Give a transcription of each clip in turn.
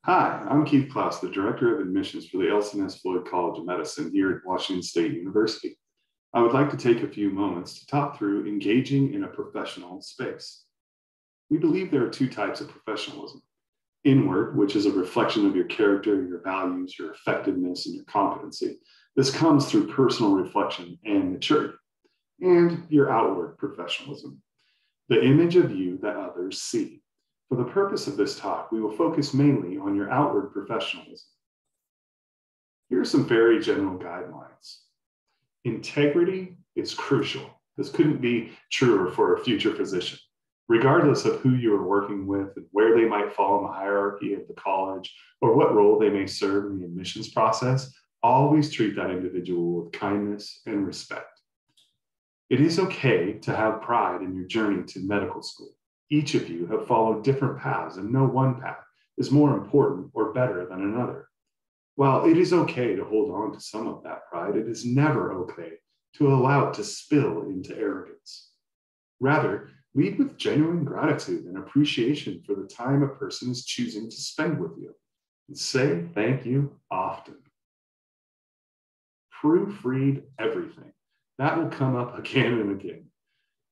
Hi, I'm Keith Klaus, the Director of Admissions for the LCMS Floyd College of Medicine here at Washington State University. I would like to take a few moments to talk through engaging in a professional space. We believe there are two types of professionalism. Inward, which is a reflection of your character, your values, your effectiveness, and your competency. This comes through personal reflection and maturity. And your outward professionalism, the image of you that others see. For the purpose of this talk, we will focus mainly on your outward professionalism. Here are some very general guidelines. Integrity is crucial. This couldn't be truer for a future physician. Regardless of who you are working with and where they might fall in the hierarchy of the college or what role they may serve in the admissions process, always treat that individual with kindness and respect. It is okay to have pride in your journey to medical school. Each of you have followed different paths, and no one path is more important or better than another. While it is okay to hold on to some of that pride, it is never okay to allow it to spill into arrogance. Rather, lead with genuine gratitude and appreciation for the time a person is choosing to spend with you, and say thank you often. Proofread everything. That will come up again and again.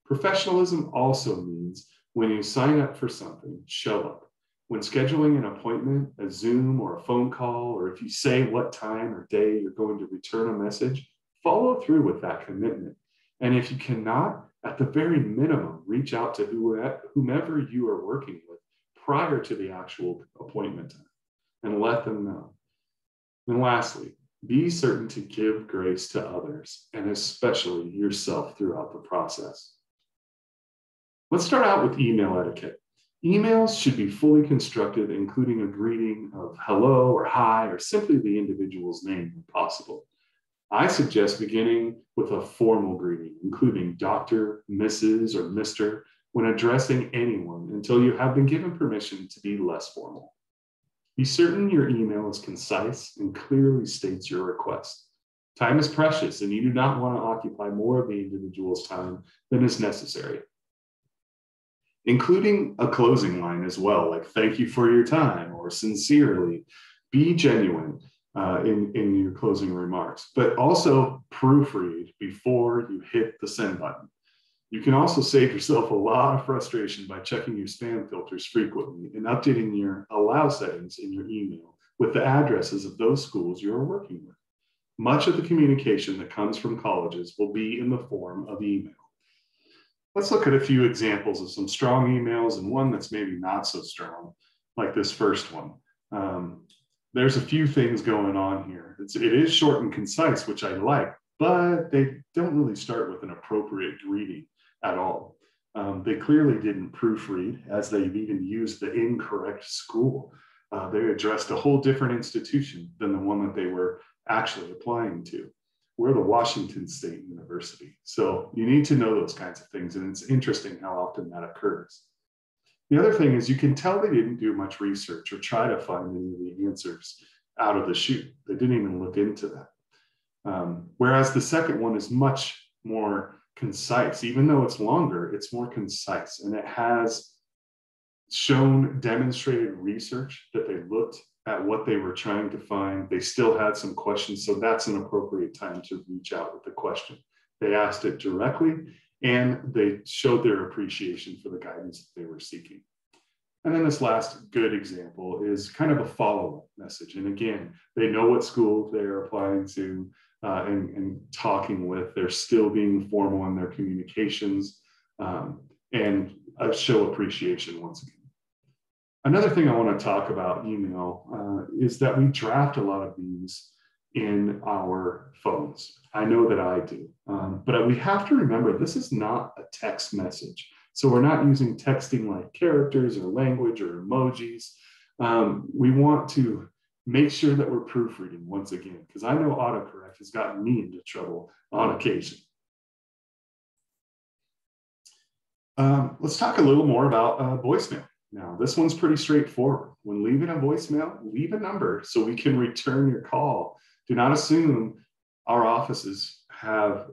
Professionalism also means when you sign up for something, show up. When scheduling an appointment, a Zoom or a phone call, or if you say what time or day you're going to return a message, follow through with that commitment. And if you cannot, at the very minimum, reach out to whomever you are working with prior to the actual appointment time and let them know. And lastly, be certain to give grace to others and especially yourself throughout the process. Let's start out with email etiquette. Emails should be fully constructed, including a greeting of hello or hi, or simply the individual's name when possible. I suggest beginning with a formal greeting, including Dr., Mrs., or Mr., when addressing anyone until you have been given permission to be less formal. Be certain your email is concise and clearly states your request. Time is precious, and you do not want to occupy more of the individual's time than is necessary. Including a closing line as well, like thank you for your time or sincerely. Be genuine in your closing remarks, but also proofread before you hit the send button. You can also save yourself a lot of frustration by checking your spam filters frequently and updating your allow settings in your email with the addresses of those schools you are working with. Much of the communication that comes from colleges will be in the form of email. Let's look at a few examples of some strong emails and one that's maybe not so strong, like this first one. There's a few things going on here. It is short and concise, which I like, but they don't really start with an appropriate greeting at all. They clearly didn't proofread, as they've even used the incorrect school. They addressed a whole different institution than the one that they were actually applying to. We're the Washington State University. So you need to know those kinds of things. And it's interesting how often that occurs. The other thing is you can tell they didn't do much research or try to find any of the answers out of the chute. They didn't even look into that. Whereas the second one is much more concise. Even though it's longer, it's more concise. And it has demonstrated research that they looked at what they were trying to find. They still had some questions, so that's an appropriate time to reach out with the question. They asked it directly, and they showed their appreciation for the guidance that they were seeking. And then this last good example is kind of a follow-up message. And again, they know what school they're applying to and talking with. They're still being formal in their communications and show appreciation once again. Another thing I want to talk about email is that we draft a lot of these in our phones. I know that I do, but we have to remember this is not a text message. So we're not using texting like characters or language or emojis. We want to make sure that we're proofreading once again, because I know autocorrect has gotten me into trouble on occasion. Let's talk a little more about voicemail. Now, this one's pretty straightforward. When leaving a voicemail, leave a number so we can return your call. Do not assume our offices have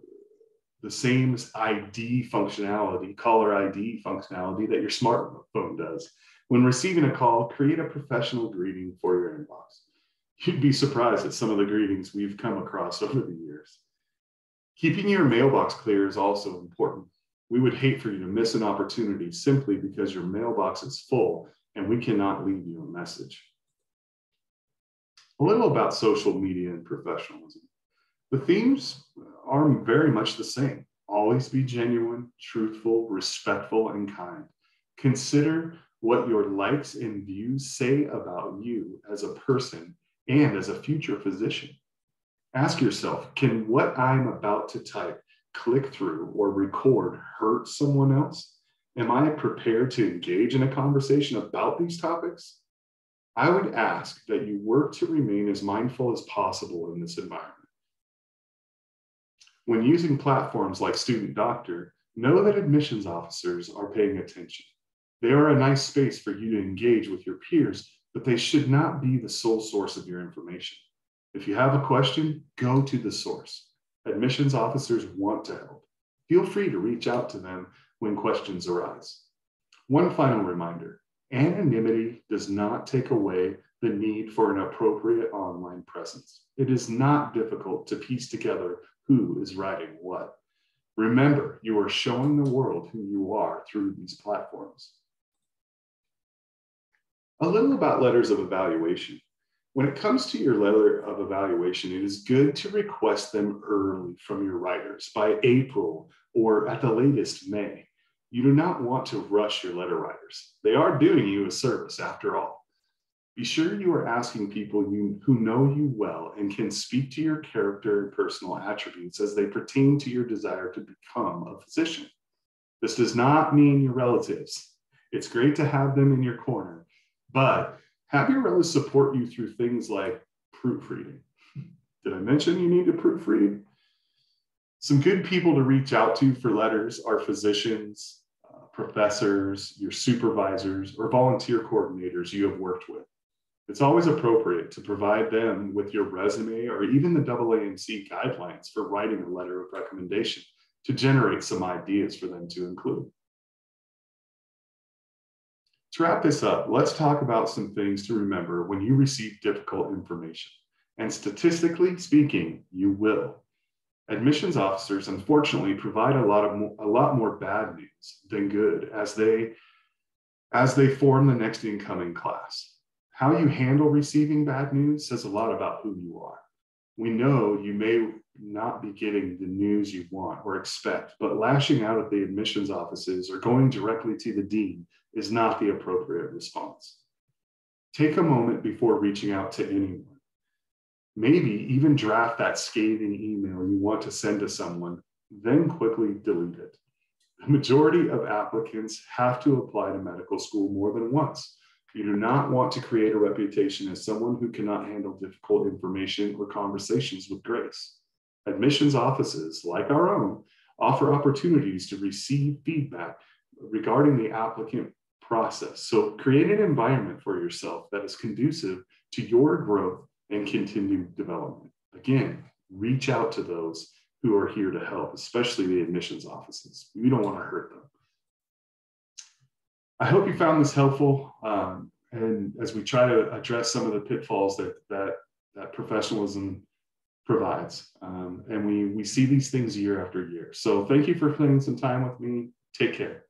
the same ID functionality, caller ID functionality that your smartphone does. When receiving a call, create a professional greeting for your inbox. You'd be surprised at some of the greetings we've come across over the years. Keeping your mailbox clear is also important. We would hate for you to miss an opportunity simply because your mailbox is full and we cannot leave you a message. A little about social media and professionalism. The themes are very much the same. Always be genuine, truthful, respectful, and kind. Consider what your likes and views say about you as a person and as a future physician. Ask yourself, can what I'm about to type, click through, or record hurt someone else? Am I prepared to engage in a conversation about these topics? I would ask that you work to remain as mindful as possible in this environment. When using platforms like Student Doctor, know that admissions officers are paying attention. They are a nice space for you to engage with your peers, but they should not be the sole source of your information. If you have a question, go to the source. Admissions officers want to help. Feel free to reach out to them when questions arise. One final reminder, anonymity does not take away the need for an appropriate online presence. It is not difficult to piece together who is writing what. Remember, you are showing the world who you are through these platforms. A little about letters of evaluation. When it comes to your letter of evaluation, it is good to request them early from your writers by April or at the latest May. You do not want to rush your letter writers. They are doing you a service after all. Be sure you are asking people who know you well and can speak to your character and personal attributes as they pertain to your desire to become a physician. This does not mean your relatives. It's great to have them in your corner, but have your relatives support you through things like proofreading. Did I mention you need to proofread? Some good people to reach out to for letters are physicians, professors, your supervisors, or volunteer coordinators you have worked with. It's always appropriate to provide them with your resume or even the AAMC guidelines for writing a letter of recommendation to generate some ideas for them to include. To wrap this up, let's talk about some things to remember when you receive difficult information. And statistically speaking, you will. Admissions officers, unfortunately, provide a lot more bad news than good as they form the next incoming class. How you handle receiving bad news says a lot about who you are. We know you may not be getting the news you want or expect, but lashing out at the admissions offices or going directly to the dean is not the appropriate response. Take a moment before reaching out to anyone. Maybe even draft that scathing email you want to send to someone, then quickly delete it. The majority of applicants have to apply to medical school more than once. You do not want to create a reputation as someone who cannot handle difficult information or conversations with grace. Admissions offices, like our own, offer opportunities to receive feedback regarding the applicant process. So create an environment for yourself that is conducive to your growth and continued development. Again, reach out to those who are here to help, especially the admissions offices. We don't want to hurt them. I hope you found this helpful, and as we try to address some of the pitfalls that professionalism provides, and we see these things year after year. So thank you for spending some time with me. Take care.